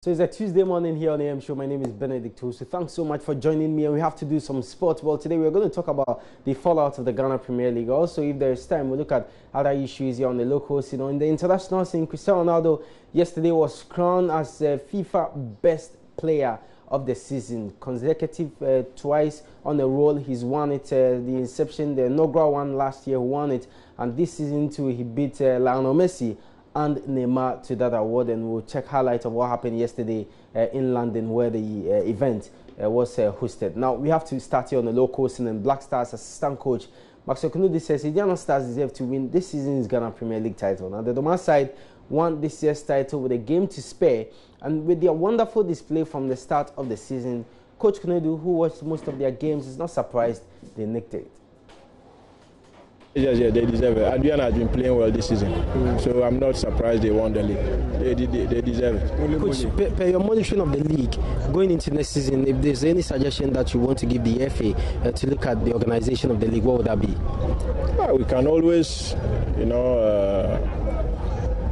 So it's a Tuesday morning here on AM Show. My name is Benedict. So thanks so much for joining me. And we have to do some sports. Well, today we're going to talk about the fallout of the Ghana Premier League. Also, if there is time, we'll look at other issues here on the local scene. In the international scene, Cristiano Ronaldo yesterday was crowned as FIFA Best Player of the season. Consecutive twice on a roll, he's won it. The inception, the inaugural one last year, won it. And this season too, he beat Lionel Messi and Neymar to that award, and we'll check highlights of what happened yesterday in London, where the event was hosted. Now, we have to start here on the local scene, and Black Stars assistant coach Maxwell Knudi says Indiana Stars deserve to win this season's Ghana Premier League title. Now, the Doma side won this year's title with a game to spare, and with their wonderful display from the start of the season, Coach Knudi, who watched most of their games, is not surprised they nicked it. Yes, they deserve it. Adrian has been playing well this season, so I'm not surprised they won the league. They deserve it. Coach, per your monitoring of the league going into next season, if there's any suggestion that you want to give the FA to look at the organization of the league, what would that be? Well, we can always,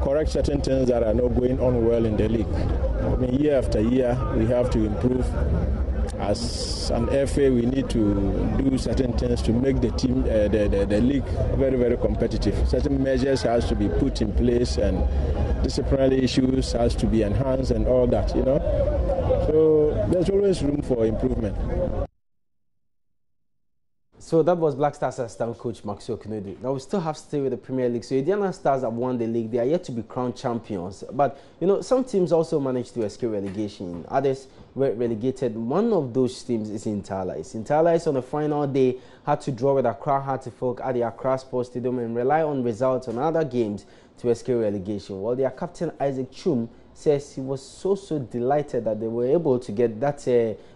correct certain things that are not going on well in the league. I mean, year after year, we have to improve. As an FA, we need to do certain things to make the team, the league, very, very competitive. Certain measures has to be put in place, and disciplinary issues has to be enhanced, and all that. So there's always room for improvement. So that was Black Stars assistant coach Maxwell Knudi. Now we still have to stay with the Premier League. So Indiana Stars have won the league. They are yet to be crowned champions. But, some teams also managed to escape relegation. Others were relegated. One of those teams is Interlice. Interlice on the final day had to draw with Accra Heartfolk at the Accra Sports Stadium and rely on results on other games to escape relegation. While their captain Isaac Chum says he was so delighted that they were able to get that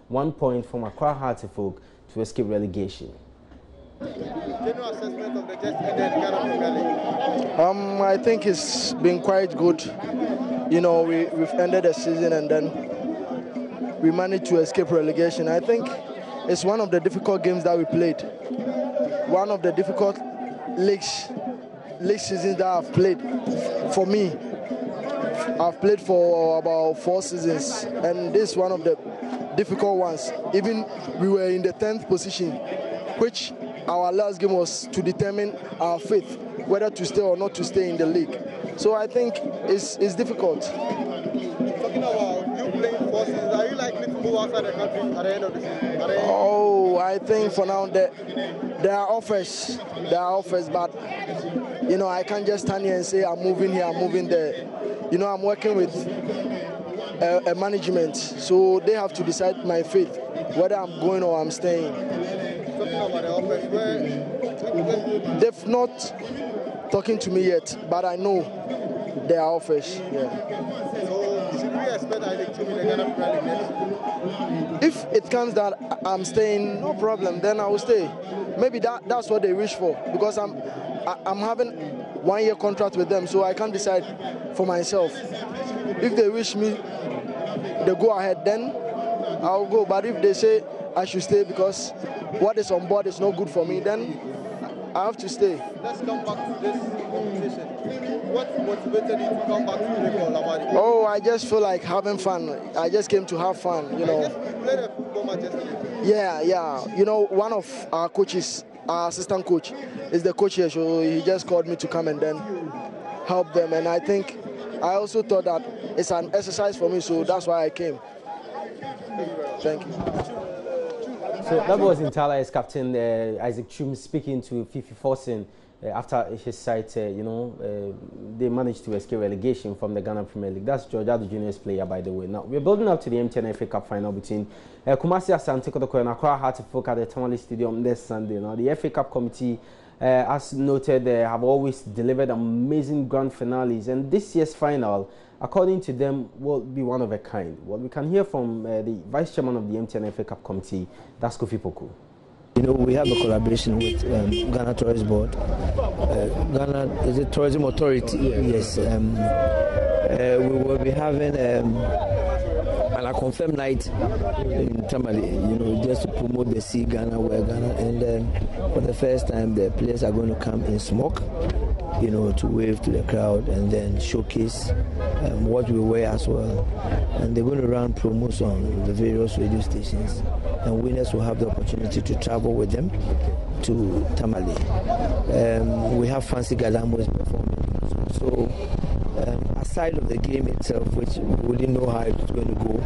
1 point from Accra Heartfolk to escape relegation. General assessment of the just ended Ghana Premier League. I think it's been quite good. We've ended the season and then we managed to escape relegation. I think it's one of the difficult games that we played. One of the difficult league seasons that I've played for me. I've played for about 4 seasons, and this is one of the difficult ones. Even we were in the 10th position, which our last game was to determine our fate, whether to stay or not to stay in the league. So I think it's difficult. Talking about you playing 4 seasons, are you likely to move outside the country at the end of the season? I think for now there are offers. But I can't just stand here and say I'm moving here, I'm moving there. I'm working with a management, so they have to decide my fate, whether I'm going or I'm staying. They've not talking to me yet, but I know there are offers. Yeah. So should we expect Isaac to be the Ghana Premier League next? If it comes that I'm staying, no problem, then I will stay. Maybe that's what they wish for, because I'm having 1 year contract with them, so I can't decide for myself. If they wish me the go ahead, then I'll go. But if they say I should stay because what is on board is not good for me, then I have to stay. Let's come back to this competition. What motivated you to come back to Lamadi? I just feel like having fun. I just came to have fun, You played a football match yesterday. Yeah. One of our coaches, our assistant coach, is the coach here, so he just called me to come and then help them. And I think I also thought that it's an exercise for me, so that's why I came. Thank you. So that was Interlice captain Isaac Chum speaking to Fifi Forsen after his side, they managed to escape relegation from the Ghana Premier League. That's George Ado Junior's player, by the way. Now, we're building up to the MTN FA Cup final between Kumasi Asante Kotoko and Accra Heartfolk at the Tamale Stadium this Sunday. Now, the FA Cup committee, as noted, have always delivered amazing grand finales, and this year's final, according to them, will be one of a kind. Well, we can hear from the vice chairman of the MTN FA Cup committee, that's Kofi Poku. We have a collaboration with Ghana Tourist Board. Ghana is a tourism authority. Yes. We will be having a confirmed night in Tamale, just to promote the Sea Ghana, Where Ghana, and for the first time the players are going to come in smoke. you know, to wave to the crowd and then showcase what we wear as well. And they're going to run promos on the various radio stations, and winners will have the opportunity to travel with them to Tamale. We have Fancy Galamos performing. So aside of the game itself, which we didn't know how it's going to go,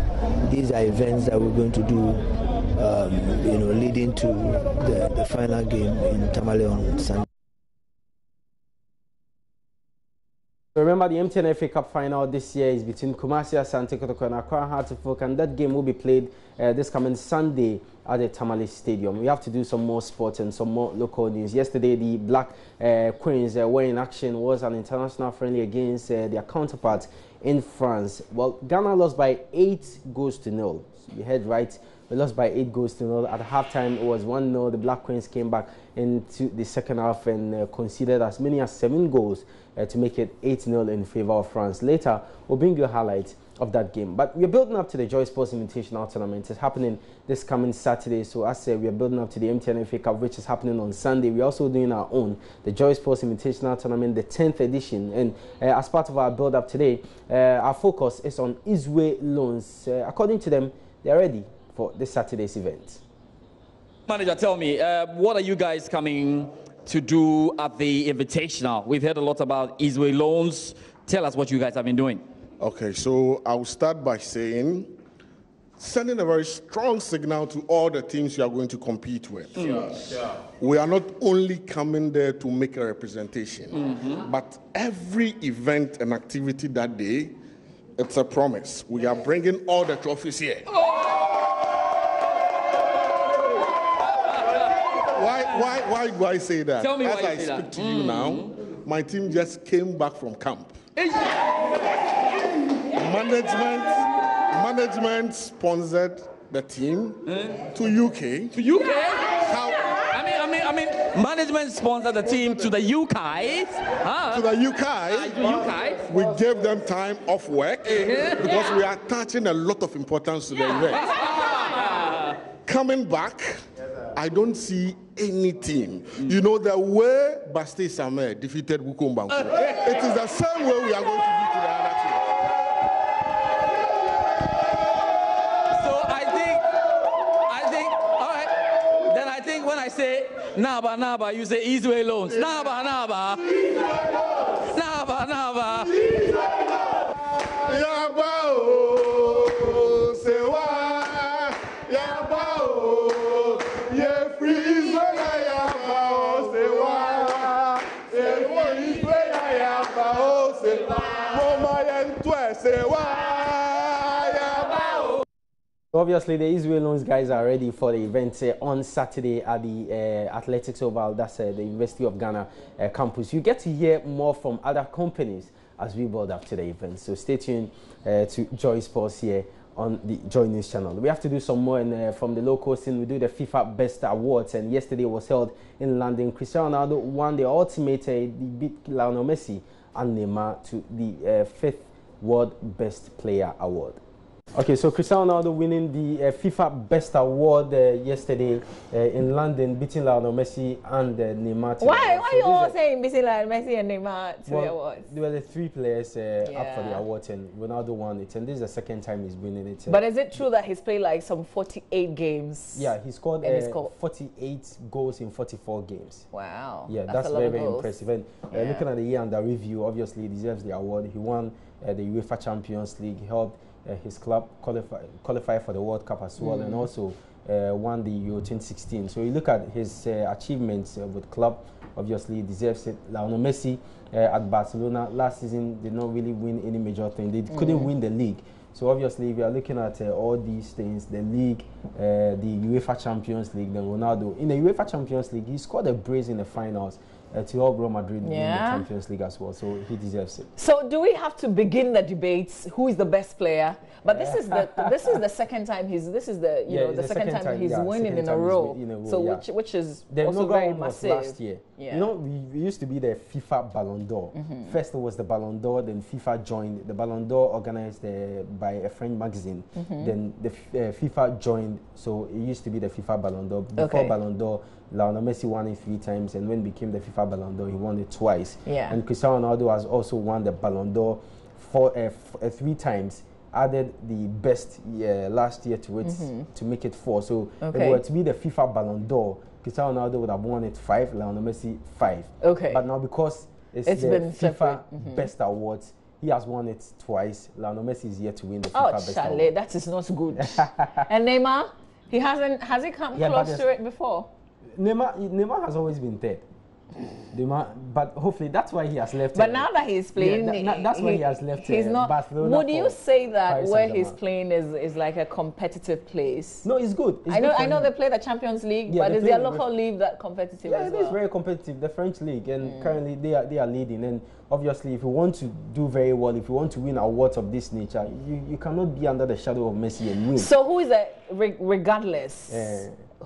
these are events that we're going to do, you know, leading to the final game in Tamale on Sunday. Remember, the MTN FA Cup final this year is between Kumasi Asante Kotoko and Accra Hearts of Oak, and that game will be played this coming Sunday at the Tamale Stadium. We have to do some more sports and some more local news. Yesterday, the Black Queens were in action. Was an international friendly against their counterparts in France. Well, Ghana lost by 8-0. So you heard right. We lost by 8-0. At halftime, it was 1-0. The Black Queens came back into the second half and conceded as many as 7 goals to make it 8-0 in favor of France. Later, we'll bring you a highlight of that game. But we're building up to the Joysports Invitational Tournament. It's happening this coming Saturday. So as I said, we're building up to the MTN FA Cup, which is happening on Sunday. We're also doing our own, the Joysports Invitational Tournament, the 10th edition. And as part of our build-up today, our focus is on IZWE Loans. According to them, they're ready for this Saturday's event. Manager, tell me, what are you guys coming to do at the Invitational? We've heard a lot about IZWE Loans. Tell us what you guys have been doing. Okay, so I'll start by saying, sending a very strong signal to all the teams you are going to compete with. We are not only coming there to make a representation, but every event and activity that day, it's a promise. We are bringing all the trophies here. Why do I say that? Tell me As why you I say speak that. to you now, my team just came back from camp. Management sponsored the team to UK. To UK? I mean, management sponsored the team to the UK. To the UK. We gave them time off work because we are attaching a lot of importance to the event. Coming back, I don't see any team. You know, the way Basti Samer defeated Wukumbanku, it is the same way we are going to do to the other team. So I think, all right. Then I think when I say Naba, you say IZWE Loans. Naba. Obviously, the IZWE Loans guys are ready for the event on Saturday at the Athletics Oval. That's the University of Ghana campus. You get to hear more from other companies as we build up to the event. So stay tuned to Joysports here on the JoyNews channel. We have to do some more from the local scene. We do the FIFA Best Awards, and yesterday was held in London. Cristiano Ronaldo won the ultimate. He beat Lionel Messi and Neymar to the 5th World Best Player Award. Okay, so Cristiano Ronaldo winning the FIFA Best Award yesterday in London, beating Lionel Messi and Neymar. Why are you all saying beating Lionel Messi and Neymar to the awards? There were the 3 players up for the awards, and Ronaldo won it, and this is the 2nd time he's winning it. But is it true that he's played like some 48 games? Yeah, he scored 48 goals in 44 games. Wow. Yeah, that's very, very impressive. And looking at the year under review, obviously he deserves the award. He won the UEFA Champions League. He helped his club qualify for the World Cup as well, and also won the Euro 2016. So you look at his achievements with club, obviously he deserves it. Lionel Messi at Barcelona last season did not really win any major thing. They couldn't win the league. So obviously if you are looking at all these things, the league, the UEFA Champions League, then Ronaldo. In the UEFA Champions League, he scored a brace in the finals to help Real Madrid win the Champions League as well, so he deserves it. So do we have to begin the debates? Who is the best player? But this is the second time he's the second time he's winning in a row. So which is also very massive. Last year. You know, we used to be the FIFA Ballon d'Or. First it was the Ballon d'Or, then FIFA joined. The Ballon d'Or organized by a French magazine. Then the FIFA joined, so it used to be the FIFA Ballon d'Or. Before Ballon d'Or, Lionel Messi won it 3 times, and when it became the FIFA FIFA Ballon d'Or. He won it twice. Yeah. And Cristiano Ronaldo has also won the Ballon d'Or 3 times. Added the best last year to it to make it 4. So if it were to be the FIFA Ballon d'Or, Cristiano Ronaldo would have won it 5, Lionel Messi 5. Okay. But now because it's the been FIFA Best Awards, he has won it twice. Lionel Messi is yet to win the FIFA Best Award. That is not good. And Neymar, has he come close to it before? Neymar has always been third. But hopefully that's why he has left. But now that he's playing, that's why he has left. He's not. Barcelona. Would you say that where he's playing is like a competitive place? No, it's good. I know they play the Champions League, but is their local league that competitive as well? Yeah, it is very competitive. The French league, and currently they are leading. And obviously, if you want to do very well, if you want to win awards of this nature, you cannot be under the shadow of Messi and win. So who is regardless?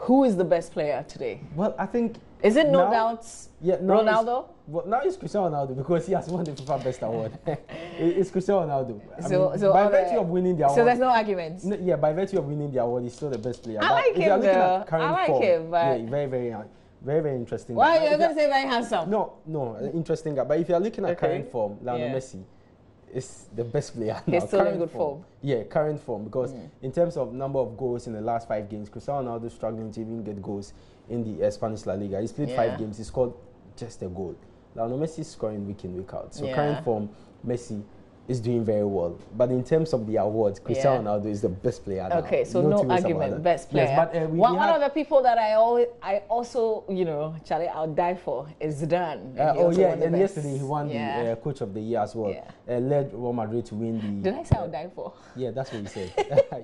Who is the best player today? Well, I think. Is it no doubts? Yeah, Ronaldo? Well, now it's Cristiano Ronaldo because he has won the FIFA Best Award. It's Cristiano Ronaldo. So by virtue of winning the award. So there's no arguments? Yeah, by virtue of winning the award, he's still the best player. I like him, though. I like him. But yeah, very interesting. Why are you going to say very handsome? No, interesting guy. But if you're looking at current form, Lionel Messi is the best player now. He's still in good form. Yeah, current form. Because in terms of number of goals in the last 5 games, Cristiano Ronaldo is struggling to even get goals in the Spanish La Liga. He's played 5 games. He scored just a goal. Lionel Messi is scoring week in, week out. So current form, Messi is doing very well. But in terms of the awards, Cristiano Ronaldo is the best player now. Okay, so no argument, best player. Yes, but, one of the people that I also, Charlie, I'll die for is Zidane. And yesterday he won the Coach of the Year as well. Led Real Madrid to win the... Did I say I'll die for? Yeah, that's what you said.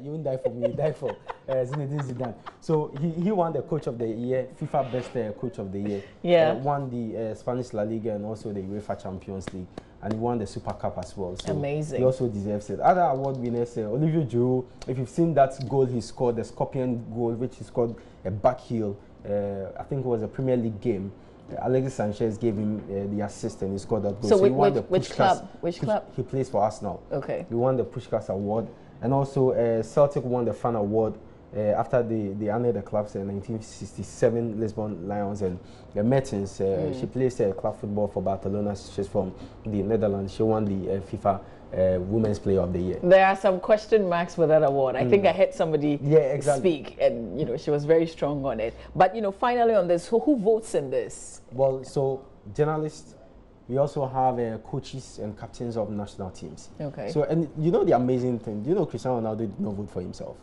You won't die for me, you die for Zinedine Zidane. So he won the Coach of the Year, FIFA Best Coach of the Year. Yeah. Won the Spanish La Liga and also the UEFA Champions League. And he won the Super Cup as well. So amazing. He also deserves it. Other award winners, Olivier Giroud, if you've seen that goal he scored, the Scorpion goal, which he scored a back heel, I think it was a Premier League game. Alexis Sanchez gave him the assist and he scored that goal. So he won which club? Which club? He plays for Arsenal. Okay. He won the Puskás Award. And also Celtic won the Fan Award after they honored the club's 1967 Lisbon Lions and Mertens. She plays club football for Barcelona. She's from the Netherlands. She won the FIFA Women's Player of the Year. There are some question marks for that award. I think I heard somebody speak, and she was very strong on it. But finally on this, who votes in this? Well, so journalists. We also have coaches and captains of national teams. Okay. So and the amazing thing. Cristiano Ronaldo did not vote for himself.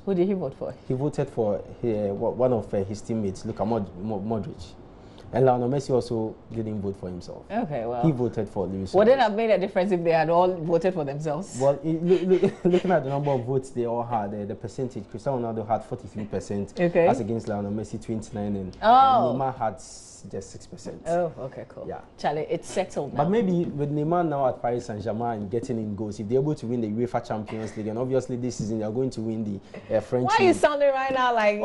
Who did he vote for? He voted for one of his teammates, Luka Modric. And Lionel Messi also didn't vote for himself. Okay, well. He voted for Luis. Would it have made a difference if they had all voted for themselves? Well, looking at the number of votes they all had, the percentage, Cristiano Ronaldo had 43%, as against Lionel Messi 29%, and Neymar had just 6%. Oh, okay, cool. Yeah. Charlie, it's settled now. But maybe with Neymar now at Paris Saint-Germain and getting in goals, if they're able to win the UEFA Champions League, and obviously this season they're going to win the French Why are you sounding right now like,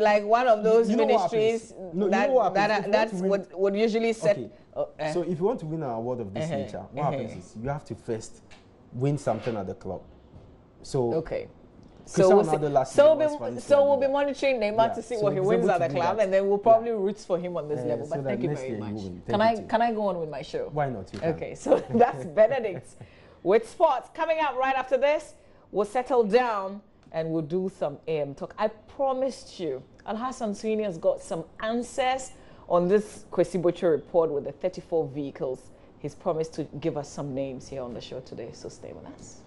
like one of those ministries that's what would usually set... Okay. So if you want to win an award of this nature, what happens is you have to first win something at the club. So... Okay. So we'll be monitoring Neymar to see what he wins at the club, and then we'll probably root for him on this level. But thank you very much. Can I go on with my show? Why not? Okay, so that's Benedict with sports. Coming up right after this, we'll settle down and we'll do some AM talk. I promised you, Al-Hassan Sweeney has got some answers on this Kwesi Butcher report with the 34 vehicles. He's promised to give us some names here on the show today, so stay with us.